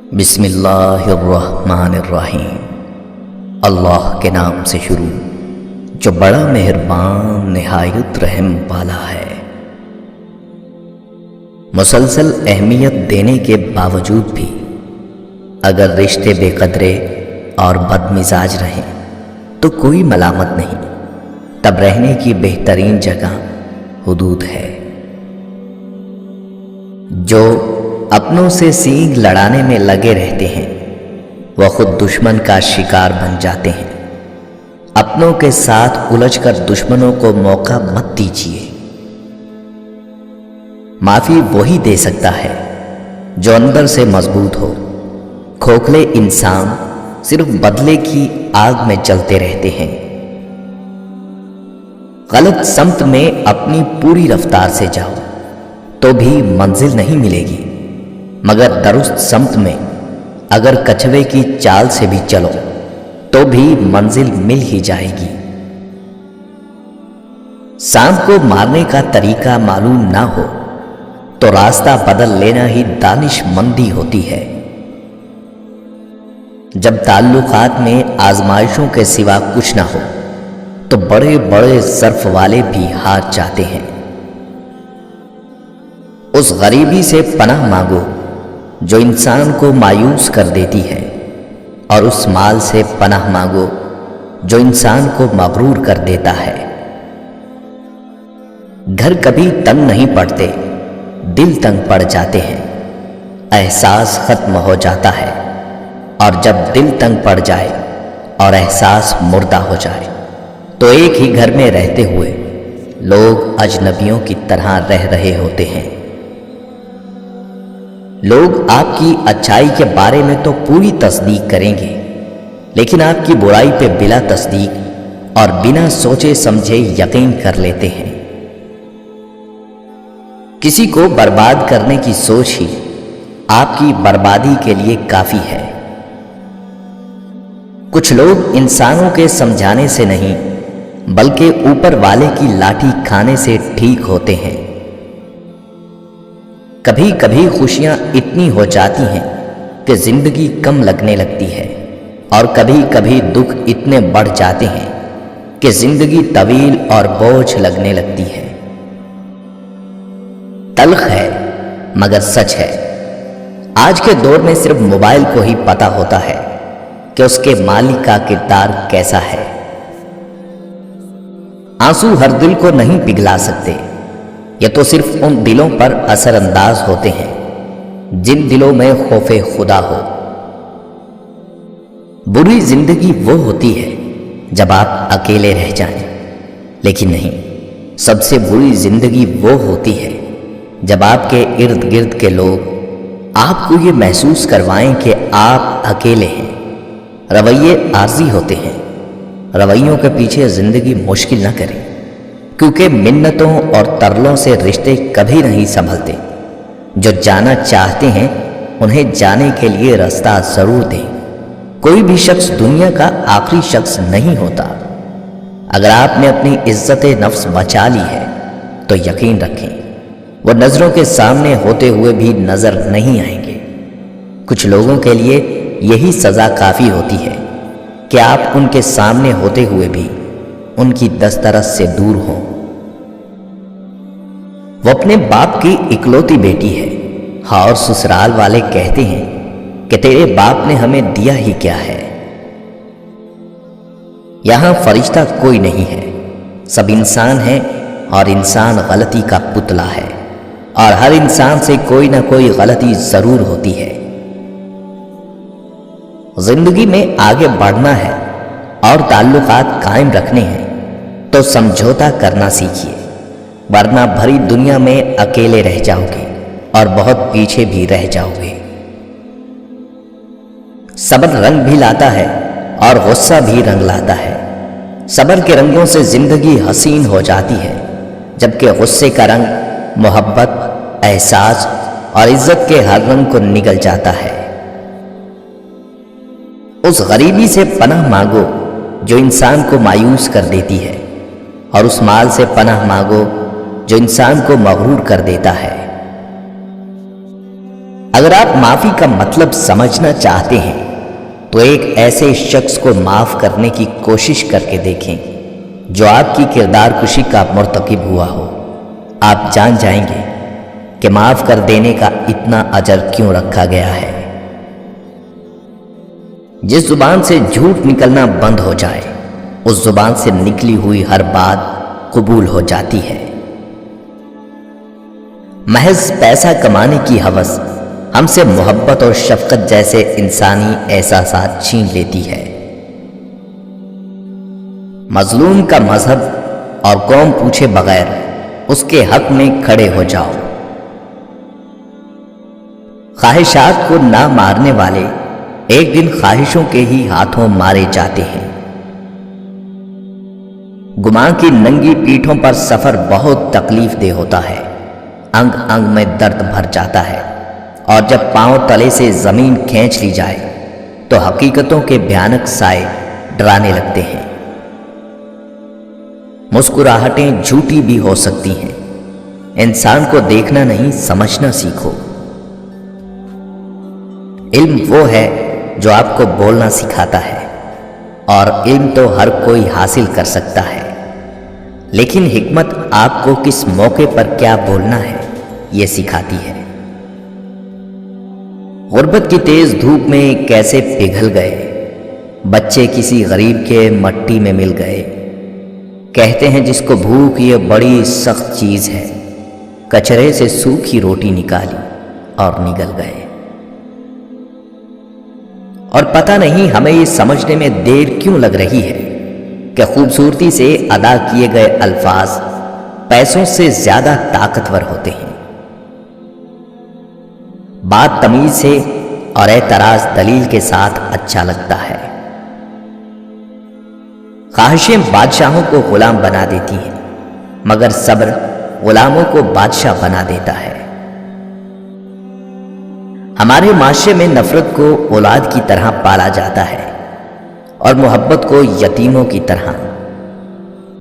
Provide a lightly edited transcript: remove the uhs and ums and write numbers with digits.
بسم اللہ الرحمن الرحیم۔ اللہ کے نام سے شروع جو بڑا مہربان نہایت رحم والا ہے۔ مسلسل اہمیت دینے کے باوجود بھی اگر رشتے بے قدرے اور بد مزاج رہیں تو کوئی ملامت نہیں، تب رہنے کی بہترین جگہ حدود ہے۔ جو اپنوں سے سینگ لڑانے میں لگے رہتے ہیں وہ خود دشمن کا شکار بن جاتے ہیں۔ اپنوں کے ساتھ الجھ کر دشمنوں کو موقع مت دیجیے۔ معافی وہی دے سکتا ہے جو اندر سے مضبوط ہو۔ کھوکھلے انسان صرف بدلے کی آگ میں جلتے رہتے ہیں۔ غلط سمت میں اپنی پوری رفتار سے جاؤ تو بھی منزل نہیں ملے گی، مگر درست سمت میں اگر کچھوے کی چال سے بھی چلو تو بھی منزل مل ہی جائے گی۔ سانپ کو مارنے کا طریقہ معلوم نہ ہو تو راستہ بدل لینا ہی دانش مندی ہوتی ہے۔ جب تعلقات میں آزمائشوں کے سوا کچھ نہ ہو تو بڑے بڑے ظرف والے بھی ہار جاتے ہیں۔ اس غریبی سے پناہ مانگو جو انسان کو مایوس کر دیتی ہے، اور اس مال سے پناہ مانگو جو انسان کو مغرور کر دیتا ہے۔ گھر کبھی تنگ نہیں پڑتے، دل تنگ پڑ جاتے ہیں۔ احساس ختم ہو جاتا ہے، اور جب دل تنگ پڑ جائے اور احساس مردہ ہو جائے تو ایک ہی گھر میں رہتے ہوئے لوگ اجنبیوں کی طرح رہ رہے ہوتے ہیں۔ لوگ آپ کی اچھائی کے بارے میں تو پوری تصدیق کریں گے، لیکن آپ کی برائی پہ بلا تصدیق اور بنا سوچے سمجھے یقین کر لیتے ہیں۔ کسی کو برباد کرنے کی سوچ ہی آپ کی بربادی کے لیے کافی ہے۔ کچھ لوگ انسانوں کے سمجھانے سے نہیں بلکہ اوپر والے کی لاٹھی کھانے سے ٹھیک ہوتے ہیں۔ کبھی کبھی خوشیاں اتنی ہو جاتی ہیں کہ زندگی کم لگنے لگتی ہے، اور کبھی کبھی دکھ اتنے بڑھ جاتے ہیں کہ زندگی طویل اور بوجھ لگنے لگتی ہے۔ تلخ ہے مگر سچ ہے۔ آج کے دور میں صرف موبائل کو ہی پتا ہوتا ہے کہ اس کے مالک کا کردار کیسا ہے۔ آنسو ہر دل کو نہیں پگھلا سکتے، یہ تو صرف ان دلوں پر اثر انداز ہوتے ہیں جن دلوں میں خوف خدا ہو۔ بری زندگی وہ ہوتی ہے جب آپ اکیلے رہ جائیں، لیکن نہیں، سب سے بری زندگی وہ ہوتی ہے جب آپ کے ارد گرد کے لوگ آپ کو یہ محسوس کروائیں کہ آپ اکیلے ہیں۔ رویے عارضی ہوتے ہیں۔ رویوں کے پیچھے زندگی مشکل نہ کریں، کیونکہ منتوں اور ترلوں سے رشتے کبھی نہیں سنبھلتے۔ جو جانا چاہتے ہیں انہیں جانے کے لیے راستہ ضرور دیں۔ کوئی بھی شخص دنیا کا آخری شخص نہیں ہوتا۔ اگر آپ نے اپنی عزت نفس بچا لی ہے تو یقین رکھیں وہ نظروں کے سامنے ہوتے ہوئے بھی نظر نہیں آئیں گے۔ کچھ لوگوں کے لیے یہی سزا کافی ہوتی ہے کہ آپ ان کے سامنے ہوتے ہوئے بھی ان کی دسترس سے دور ہوں۔ وہ اپنے باپ کی اکلوتی بیٹی ہے، اور سسرال والے کہتے ہیں کہ تیرے باپ نے ہمیں دیا ہی کیا ہے۔ یہاں فرشتہ کوئی نہیں ہے، سب انسان ہیں، اور انسان غلطی کا پتلا ہے، اور ہر انسان سے کوئی نہ کوئی غلطی ضرور ہوتی ہے۔ زندگی میں آگے بڑھنا ہے اور تعلقات قائم رکھنے ہیں تو سمجھوتا کرنا سیکھیے، ورنہ بھری دنیا میں اکیلے رہ جاؤ گے اور بہت پیچھے بھی رہ جاؤ گے۔ صبر رنگ بھی لاتا ہے اور غصہ بھی رنگ لاتا ہے۔ صبر کے رنگوں سے زندگی حسین ہو جاتی ہے، جبکہ غصے کا رنگ محبت، احساس اور عزت کے ہر رنگ کو نگل جاتا ہے۔ اس غریبی سے پناہ مانگو جو انسان کو مایوس کر دیتی ہے، اور اس مال سے پناہ مانگو جو انسان کو مغرور کر دیتا ہے۔ اگر آپ معافی کا مطلب سمجھنا چاہتے ہیں تو ایک ایسے شخص کو معاف کرنے کی کوشش کر کے دیکھیں جو آپ کی کردار کشی کا مرتکب ہوا ہو۔ آپ جان جائیں گے کہ معاف کر دینے کا اتنا اجر کیوں رکھا گیا ہے۔ جس زبان سے جھوٹ نکلنا بند ہو جائے اس زبان سے نکلی ہوئی ہر بات قبول ہو جاتی ہے۔ محض پیسہ کمانے کی ہوس ہم سے محبت اور شفقت جیسے انسانی احساسات چھین لیتی ہے۔ مظلوم کا مذہب اور قوم پوچھے بغیر اس کے حق میں کھڑے ہو جاؤ۔ خواہشات کو نہ مارنے والے ایک دن خواہشوں کے ہی ہاتھوں مارے جاتے ہیں۔ گمان کی ننگی پیٹھوں پر سفر بہت تکلیف دہ ہوتا ہے، انگ انگ میں درد بھر جاتا ہے، اور جب پاؤں تلے سے زمین کھینچ لی جائے تو حقیقتوں کے بھیانک سائے ڈرانے لگتے ہیں۔ مسکراہٹیں جھوٹی بھی ہو سکتی ہیں، انسان کو دیکھنا نہیں سمجھنا سیکھو۔ علم وہ ہے جو آپ کو بولنا سکھاتا ہے، اور علم تو ہر کوئی حاصل کر سکتا ہے، لیکن حکمت آپ کو کس موقع پر کیا بولنا ہے یہ سکھاتی ہے۔ غربت کی تیز دھوپ میں کیسے پگھل گئے بچے کسی غریب کے مٹی میں مل گئے۔ کہتے ہیں جس کو بھوک یہ بڑی سخت چیز ہے، کچرے سے سوکھی روٹی نکالی اور نگل گئے۔ اور پتہ نہیں ہمیں یہ سمجھنے میں دیر کیوں لگ رہی ہے کہ خوبصورتی سے ادا کیے گئے الفاظ پیسوں سے زیادہ طاقتور ہوتے ہیں۔ بات تمیز سے اور اعتراض دلیل کے ساتھ اچھا لگتا ہے۔ خواہشیں بادشاہوں کو غلام بنا دیتی ہیں، مگر صبر غلاموں کو بادشاہ بنا دیتا ہے۔ ہمارے معاشرے میں نفرت کو اولاد کی طرح پالا جاتا ہے اور محبت کو یتیموں کی طرح۔